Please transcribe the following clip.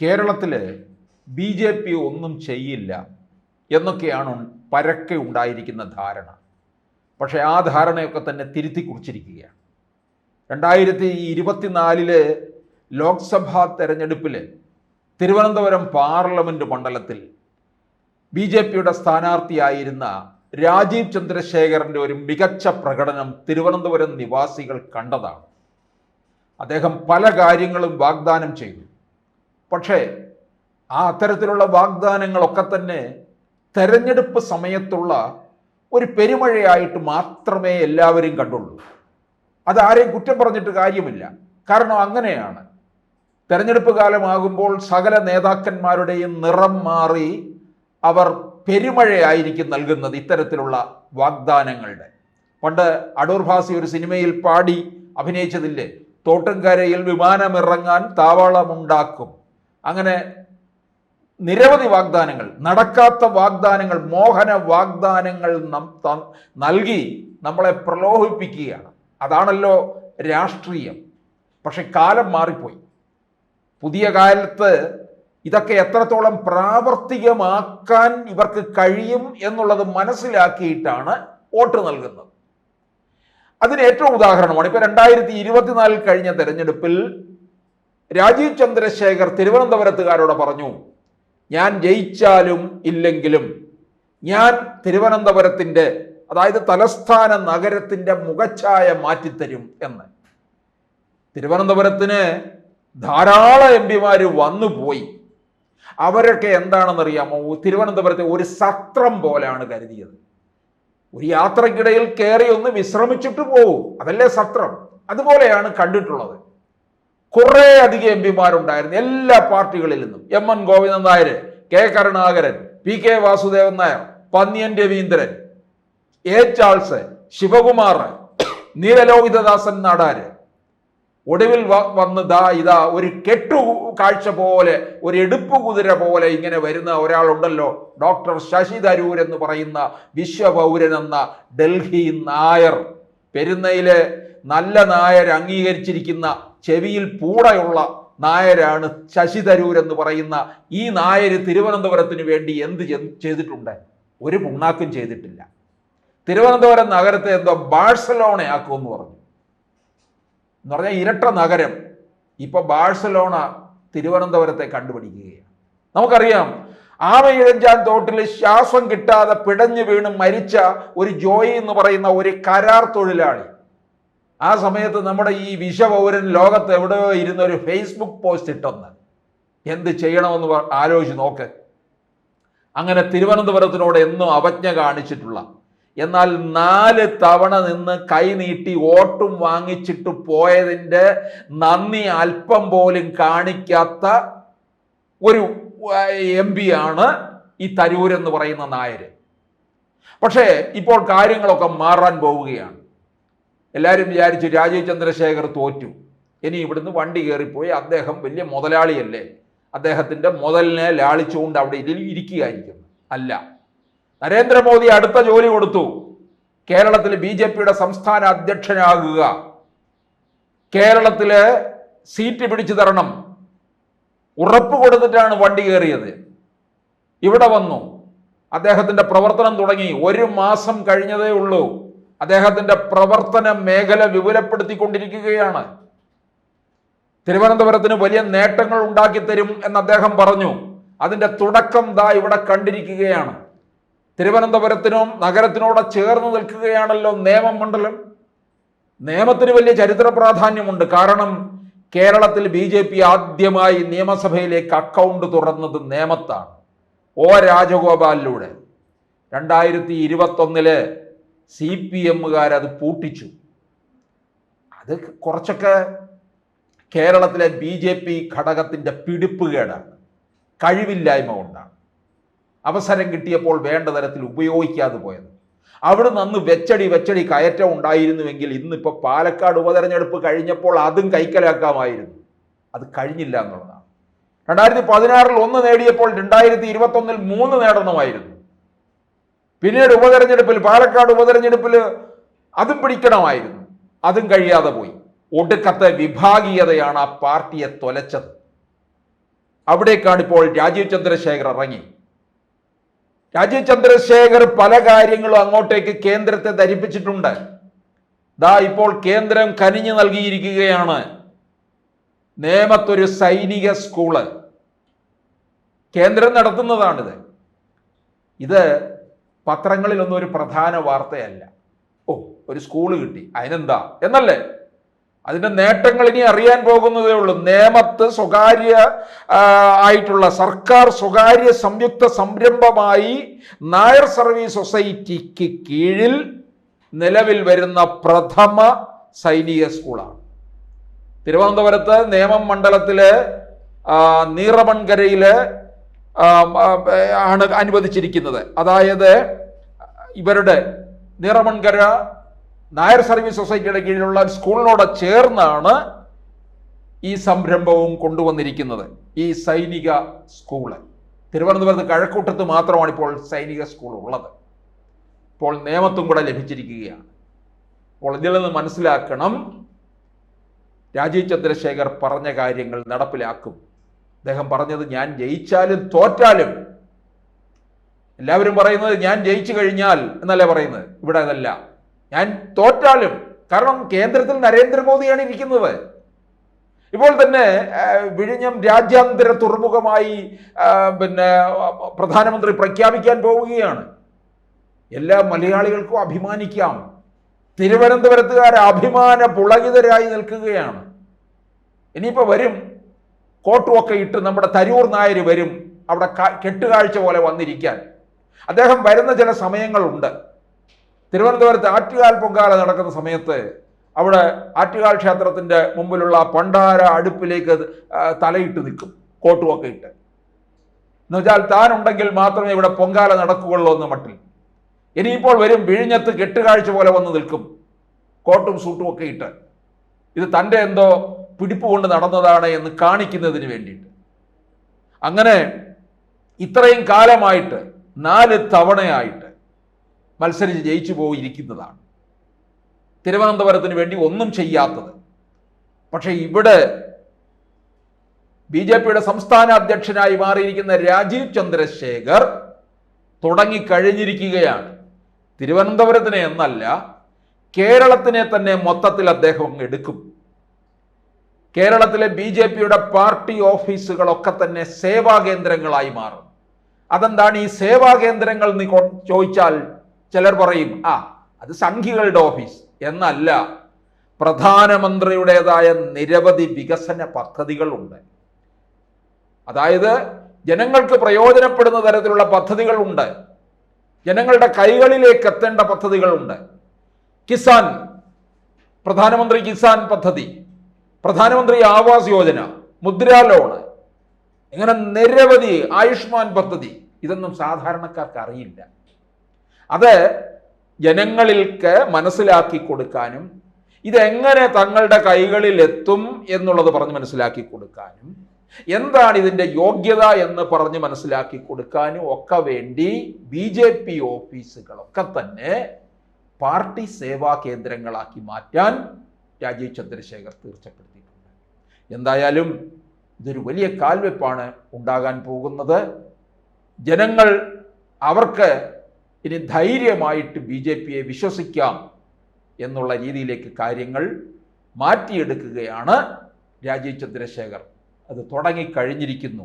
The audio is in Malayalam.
കേരളത്തിൽ BJP ഒന്നും ചെയ്യില്ല എന്നൊക്കെയാണ് പരക്കെ ഉണ്ടായിരിക്കുന്ന ധാരണ. പക്ഷേ ആ ധാരണയൊക്കെ തന്നെ തിരുത്തി കുറിച്ചിരിക്കുകയാണ്. 2024 ലോക്സഭാ തെരഞ്ഞെടുപ്പിൽ തിരുവനന്തപുരം പാർലമെൻറ്റ് മണ്ഡലത്തിൽ BJPയുടെ സ്ഥാനാർത്ഥിയായിരുന്ന രാജീവ് ചന്ദ്രശേഖറിൻ്റെ ഒരു മികച്ച പ്രകടനം തിരുവനന്തപുരം നിവാസികൾ കണ്ടതാണ്. അദ്ദേഹം പല കാര്യങ്ങളും വാഗ്ദാനം ചെയ്തു. പക്ഷേ ആ അത്തരത്തിലുള്ള വാഗ്ദാനങ്ങളൊക്കെ തന്നെ തെരഞ്ഞെടുപ്പ് സമയത്തുള്ള ഒരു പെരുമഴയായിട്ട് മാത്രമേ എല്ലാവരും കണ്ടുള്ളൂ. അതാരെയും കുറ്റം പറഞ്ഞിട്ട് കാര്യമില്ല. കാരണം അങ്ങനെയാണ്. തെരഞ്ഞെടുപ്പ് കാലമാകുമ്പോൾ സകല നേതാക്കന്മാരുടെയും നിറം മാറി അവർ പെരുമഴയായിരിക്കും നൽകുന്നത് ഇത്തരത്തിലുള്ള വാഗ്ദാനങ്ങളുടെ. പണ്ട് അടൂർ ഭാസി ഒരു സിനിമയിൽ പാടി അഭിനയിച്ചതില്ലേ, തോട്ടുംകരയിൽ വിമാനമിറങ്ങാൻ താവളമുണ്ടാക്കും. അങ്ങനെ നിരവധി വാഗ്ദാനങ്ങൾ, നടക്കാത്ത വാഗ്ദാനങ്ങൾ, മോഹന വാഗ്ദാനങ്ങൾ നൽകി നമ്മളെ പ്രലോഭിപ്പിക്കുകയാണ്. അതാണല്ലോ രാഷ്ട്രീയം. പക്ഷെ കാലം മാറിപ്പോയി. പുതിയ കാലത്ത് ഇതൊക്കെ എത്രത്തോളം പ്രാവർത്തികമാക്കാൻ ഇവർക്ക് കഴിയും എന്നുള്ളത് മനസ്സിലാക്കിയിട്ടാണ് വോട്ട് നൽകുന്നത്. അതിന് ഏറ്റവും ഉദാഹരണമാണ് ഇപ്പോൾ 2024 കഴിഞ്ഞ തെരഞ്ഞെടുപ്പിൽ രാജീവ് ചന്ദ്രശേഖർ തിരുവനന്തപുരത്തുകാരോട് പറഞ്ഞു, ഞാൻ ജയിച്ചാലും ഇല്ലെങ്കിലും ഞാൻ തിരുവനന്തപുരത്തിൻ്റെ, അതായത് തലസ്ഥാന നഗരത്തിൻ്റെ മുഖച്ഛായ മാറ്റിത്തരും എന്ന്. തിരുവനന്തപുരത്തിന് ധാരാളം MP-മാർ വന്നുപോയി. അവരൊക്കെ എന്താണെന്നറിയാമോ, തിരുവനന്തപുരത്തെ ഒരു സത്രം പോലെയാണ് കരുതിയത്. ഒരു യാത്രക്കിടയിൽ കയറി ഒന്ന് വിശ്രമിച്ചിട്ട് പോകും, അതല്ലേ സത്രം. അതുപോലെയാണ് കണ്ടിട്ടുള്ളത്. കുറേ അധികം MP-മാരുണ്ടായിരുന്നു എല്ലാ പാർട്ടികളിൽ നിന്നും. MN Govindan Nair, K Karunakaran, PK Vasudevan Nair, Pannyan Raveendran, A Charles, Sivakumar, Neelalohithadasan Nadar. ഒടുവിൽ വന്ന് ഇതാ ഒരു കെട്ടു കാഴ്ച പോലെ, ഒരു എടുപ്പ് കുതിര പോലെ ഇങ്ങനെ വരുന്ന ഒരാളുണ്ടല്ലോ, ഡോക്ടർ ശശി തരൂർ എന്ന് പറയുന്ന വിശ്വപൗരൻ എന്ന ഡൽഹി നായർ. പെരുന്നയിലെ നല്ല നായർ അംഗീകരിച്ചിരിക്കുന്ന ചെവിയിൽ പൂടയുള്ള നായരാണ് ശശി തരൂർ എന്ന് പറയുന്ന ഈ നായർ. തിരുവനന്തപുരത്തിന് വേണ്ടി എന്ത് ചെയ്തിട്ടുണ്ട്? ഒരു പുണ്ണാക്കും ചെയ്തിട്ടില്ല. തിരുവനന്തപുരം നഗരത്തെ എന്തോ ബാഴ്സലോണയാക്കുമെന്ന് പറഞ്ഞു. എന്ന് പറഞ്ഞാൽ ഇരട്ട നഗരം. ഇപ്പൊ ബാഴ്സലോണ തിരുവനന്തപുരത്തെ കണ്ടുപിടിക്കുകയാണ്. നമുക്കറിയാം, ആമയിഴഞ്ചാൻ തോട്ടിൽ ശ്വാസം കിട്ടാതെ പിടഞ്ഞു വീണ് മരിച്ച ഒരു ജോയി എന്ന് പറയുന്ന ഒരു കരാർ തൊഴിലാളി. ആ സമയത്ത് നമ്മുടെ ഈ വിശ്വപൗരൻ ലോകത്ത് എവിടെയോ ഇരുന്ന ഒരു ഫേസ്ബുക്ക് പോസ്റ്റ് ഇട്ടെന്ന്. എന്ത് ചെയ്യണമെന്ന് ആലോചിച്ച് നോക്ക്. അങ്ങനെ തിരുവനന്തപുരത്തിനോട് എന്നും അവജ്ഞ കാണിച്ചിട്ടുള്ള, എന്നാൽ 4 തവണ നിന്ന് കൈനീട്ടി വോട്ടും വാങ്ങിച്ചിട്ട് പോയതിൻ്റെ നന്ദി അല്പം പോലും കാണിക്കാത്ത ഒരു MP-യാണ് ഈ തരൂരെന്ന് പറയുന്ന നായർ. പക്ഷേ ഇപ്പോൾ കാര്യങ്ങളൊക്കെ മാറാൻ പോവുകയാണ്. എല്ലാവരും വിചാരിച്ചു രാജീവ് ചന്ദ്രശേഖർ തോറ്റു, ഇനി ഇവിടുന്ന് വണ്ടി കയറിപ്പോയി അദ്ദേഹം വലിയ മുതലാളിയല്ലേ, അദ്ദേഹത്തിൻ്റെ മുതലിനെ ലാളിച്ചുകൊണ്ട് അവിടെ ഇരിക്കുകയായിരിക്കും. അല്ല, നരേന്ദ്രമോദി അടുത്ത ജോലി കൊടുത്തു. കേരളത്തിൽ BJPയുടെ സംസ്ഥാന അധ്യക്ഷനാകുക, കേരളത്തില് സീറ്റ് പിടിച്ചു തരണം, ഉറപ്പ് കൊടുത്തിട്ടാണ് വണ്ടി കയറിയത്. ഇവിടെ വന്നു, അദ്ദേഹത്തിന്റെ പ്രവർത്തനം തുടങ്ങി. 1 മാസം കഴിഞ്ഞതേ ഉള്ളൂ. അദ്ദേഹത്തിന്റെ പ്രവർത്തന മേഖല വിപുലപ്പെടുത്തിക്കൊണ്ടിരിക്കുകയാണ്. തിരുവനന്തപുരത്തിന് വലിയ നേട്ടങ്ങൾ ഉണ്ടാക്കി തരും എന്ന് അദ്ദേഹം പറഞ്ഞു. അതിന്റെ തുടക്കം ഇവിടെ കണ്ടിരിക്കുകയാണ്. തിരുവനന്തപുരത്തിനും നഗരത്തിനോട് ചേർന്ന് നിൽക്കുകയാണല്ലോ നേമം മണ്ഡലം. നേമത്തിന് വലിയ ചരിത്ര പ്രാധാന്യമുണ്ട്. കാരണം കേരളത്തിൽ BJP ആദ്യമായി നിയമസഭയിലേക്ക് അക്കൗണ്ട് തുറന്നത് നേമത്താണ്, O രാജഗോപാലിലൂടെ. 2021 CPM-കാരത് പൂട്ടിച്ചു. അത് കുറച്ചൊക്കെ കേരളത്തിലെ BJP ഘടകത്തിൻ്റെ പിടിപ്പുകേടാണ്, കഴിവില്ലായ്മ കൊണ്ടാണ്. അവസരം കിട്ടിയപ്പോൾ വേണ്ട തരത്തിൽ ഉപയോഗിക്കാതെ പോയത്. അവിടെ നിന്ന് വെച്ചടി കയറ്റം ഉണ്ടായിരുന്നുവെങ്കിൽ ഇന്നിപ്പോൾ പാലക്കാട് ഉപതെരഞ്ഞെടുപ്പ് കഴിഞ്ഞപ്പോൾ അതും കൈക്കലാക്കാമായിരുന്നു. അത് കഴിഞ്ഞില്ല എന്നുള്ളതാണ്. 2016 1 നേടിയപ്പോൾ 2021 3 നേടണമായിരുന്നു. പിന്നീട് ഉപതെരഞ്ഞെടുപ്പിൽ, പാലക്കാട് ഉപതെരഞ്ഞെടുപ്പിൽ അതും പിടിക്കണമായിരുന്നു. അതും കഴിയാതെ പോയി. ഒടുക്കത്തെ വിഭാഗീയതയാണ് ആ പാർട്ടിയെ തൊലച്ചത്. അവിടേക്കാണ് ഇപ്പോൾ രാജീവ് ചന്ദ്രശേഖർ ഇറങ്ങി. രാജീവ് ചന്ദ്രശേഖർ പല കാര്യങ്ങളും അങ്ങോട്ടേക്ക് കേന്ദ്രത്തെ ധരിപ്പിച്ചിട്ടുണ്ട്. ദാ ഇപ്പോൾ കേന്ദ്രം കനിഞ്ഞു നൽകിയിരിക്കുകയാണ്. നേമത്തൊരു സൈനിക സ്കൂള് കേന്ദ്രം നടത്തുന്നതാണിത്. ഇത് പത്രങ്ങളിലൊന്നും ഒരു പ്രധാന വാർത്തയല്ല. ഓ, ഒരു സ്കൂള് കിട്ടി, അതിനെന്താ എന്നല്ലേ. അതിന്റെ നേട്ടങ്ങൾ ഇനി അറിയാൻ പോകുന്നതേ ഉള്ളൂ. നേമത്ത് സ്വകാര്യ ആയിട്ടുള്ള സർക്കാർ സ്വകാര്യ സംയുക്ത സംരംഭമായി നായർ സർവീസ് സൊസൈറ്റിക്ക് കീഴിൽ നിലവിൽ വരുന്ന പ്രഥമ സൈനിക സ്കൂളാണ്. തിരുവനന്തപുരത്ത് നേമം മണ്ഡലത്തില് നീറമൺകരയില് ആണ് അനുവദിച്ചിരിക്കുന്നത്. അതായത് ഇവരുടെ നീറമൺകര നായർ സർവീസ് സൊസൈറ്റിയുടെ കീഴിലുള്ള സ്കൂളിനോട് ചേർന്നാണ് ഈ സംരംഭവും കൊണ്ടുവന്നിരിക്കുന്നത്. ഈ സൈനിക സ്കൂള് തിരുവനന്തപുരത്ത് കഴക്കൂട്ടത്ത് മാത്രമാണ് ഇപ്പോൾ സൈനിക സ്കൂൾ ഉള്ളത്. ഇപ്പോൾ നേമത്തും കൂടെ ലഭിച്ചിരിക്കുകയാണ്. അപ്പോൾ ഇതിൽ നിന്ന് മനസ്സിലാക്കണം, രാജീവ് ചന്ദ്രശേഖർ പറഞ്ഞ കാര്യങ്ങൾ നടപ്പിലാക്കും. അദ്ദേഹം പറഞ്ഞത് ഞാൻ ജയിച്ചാലും തോറ്റാലും, എല്ലാവരും പറയുന്നത് ഞാൻ ജയിച്ചു കഴിഞ്ഞാൽ എന്നല്ലേ പറയുന്നത്. ഇവിടെ അതല്ല, ഞാൻ തോറ്റാലും. കാരണം കേന്ദ്രത്തിൽ നരേന്ദ്രമോദിയാണ് ഇരിക്കുന്നത്. ഇപ്പോൾ തന്നെ വിഴിഞ്ഞം രാജ്യാന്തര തുറമുഖമായി പ്രധാനമന്ത്രി പ്രഖ്യാപിക്കാൻ പോവുകയാണ്. എല്ലാ മലയാളികൾക്കും അഭിമാനിക്കാം. തിരുവനന്തപുരത്തുകാർ അഭിമാന പുളകിതരായി നിൽക്കുകയാണ്. ഇനിയിപ്പോൾ വരും, കോട്ടുമൊക്കെ ഇട്ട് നമ്മുടെ തരൂർ നായർ വരും അവിടെ കെട്ടുകാഴ്ച പോലെ വന്നിരിക്കാൻ. അദ്ദേഹം വരുന്ന ചില സമയങ്ങളുണ്ട്. തിരുവനന്തപുരത്ത് ആറ്റുകാൽ പൊങ്കാല നടക്കുന്ന സമയത്ത് അവിടെ ആറ്റുകാൽ ക്ഷേത്രത്തിന്റെ മുമ്പിലുള്ള പണ്ടാര അടുപ്പിലേക്ക് തലയിട്ട് നിൽക്കും, കോട്ടുമൊക്കെ ഇട്ട്. എന്നുവെച്ചാൽ താനുണ്ടെങ്കിൽ മാത്രമേ ഇവിടെ പൊങ്കാല നടക്കുകയുള്ളൂ എന്ന മട്ടിൽ. ഇനിയിപ്പോൾ വരും, വിഴിഞ്ഞത്ത് കെട്ടുകാഴ്ച പോലെ വന്ന് നിൽക്കും, കോട്ടും സൂട്ടും ഒക്കെ ഇട്ട്. ഇത് തൻ്റെ എന്തോ പിടിപ്പ് കൊണ്ട് നടന്നതാണ് എന്ന് കാണിക്കുന്നതിന് വേണ്ടിയിട്ട്. അങ്ങനെ ഇത്രയും കാലമായിട്ട് 4 തവണയായിട്ട് മത്സരിച്ച് ജയിച്ചു പോയിരിക്കുന്നതാണ്. തിരുവനന്തപുരത്തിന് വേണ്ടി ഒന്നും ചെയ്യാത്തത്. പക്ഷേ ഇവിടെ BJP സംസ്ഥാന അധ്യക്ഷനായി മാറിയിരിക്കുന്ന രാജീവ് ചന്ദ്രശേഖർ തുടങ്ങിക്കഴിഞ്ഞിരിക്കുകയാണ്. തിരുവനന്തപുരത്തിനെ എന്നല്ല, കേരളത്തിനെ തന്നെ മൊത്തത്തിൽ അദ്ദേഹം എടുക്കും. കേരളത്തിലെ BJP പാർട്ടി ഓഫീസുകളൊക്കെ തന്നെ സേവാ കേന്ദ്രങ്ങളായി മാറും. അതെന്താണ് ഈ സേവാ കേന്ദ്രങ്ങൾ എന്ന് ചോദിച്ചാൽ ചിലർ പറയും, അത് സംഘികളുടെ ഓഫീസ് എന്നല്ല. പ്രധാനമന്ത്രിയുടേതായ നിരവധി വികസന പദ്ധതികളുണ്ട്. അതായത് ജനങ്ങൾക്ക് പ്രയോജനപ്പെടുന്ന തരത്തിലുള്ള പദ്ധതികളുണ്ട്. ജനങ്ങളുടെ കൈകളിലേക്ക് എത്തേണ്ട പദ്ധതികളുണ്ട്. കിസാൻ, പ്രധാനമന്ത്രി കിസാൻ പദ്ധതി, പ്രധാനമന്ത്രി ആവാസ് യോജന, മുദ്രാ ലോണ്, ഇങ്ങനെ നിരവധി, ആയുഷ്മാൻ പദ്ധതി. ഇതൊന്നും സാധാരണക്കാർക്ക് അറിയില്ല. അത് ജനങ്ങളിൽക്ക് മനസ്സിലാക്കി കൊടുക്കാനും ഇതെങ്ങനെ തങ്ങളുടെ കൈകളിൽ എത്തും എന്നുള്ളത് പറഞ്ഞ് മനസ്സിലാക്കി കൊടുക്കാനും എന്താണ് ഇതിൻ്റെ യോഗ്യത എന്ന് പറഞ്ഞ് മനസ്സിലാക്കി കൊടുക്കാനും ഒക്കെ വേണ്ടി BJP ഓഫീസുകളൊക്കെ തന്നെ പാർട്ടി സേവാ കേന്ദ്രങ്ങളാക്കി മാറ്റാൻ രാജീവ് ചന്ദ്രശേഖർ തീർച്ചപ്പെടുത്തിയിട്ടുണ്ട്. എന്തായാലും ഇതൊരു വലിയ കാൽവെപ്പാണ് ഉണ്ടാകാൻ പോകുന്നത്. ജനങ്ങൾ അവർക്ക് ഇനി ധൈര്യമായിട്ട് BJPയെ വിശ്വസിക്കാം എന്നുള്ള രീതിയിലേക്ക് കാര്യങ്ങൾ മാറ്റിയെടുക്കുകയാണ് രാജീവ് ചന്ദ്രശേഖർ. അത് തുടങ്ങിക്കഴിഞ്ഞിരിക്കുന്നു.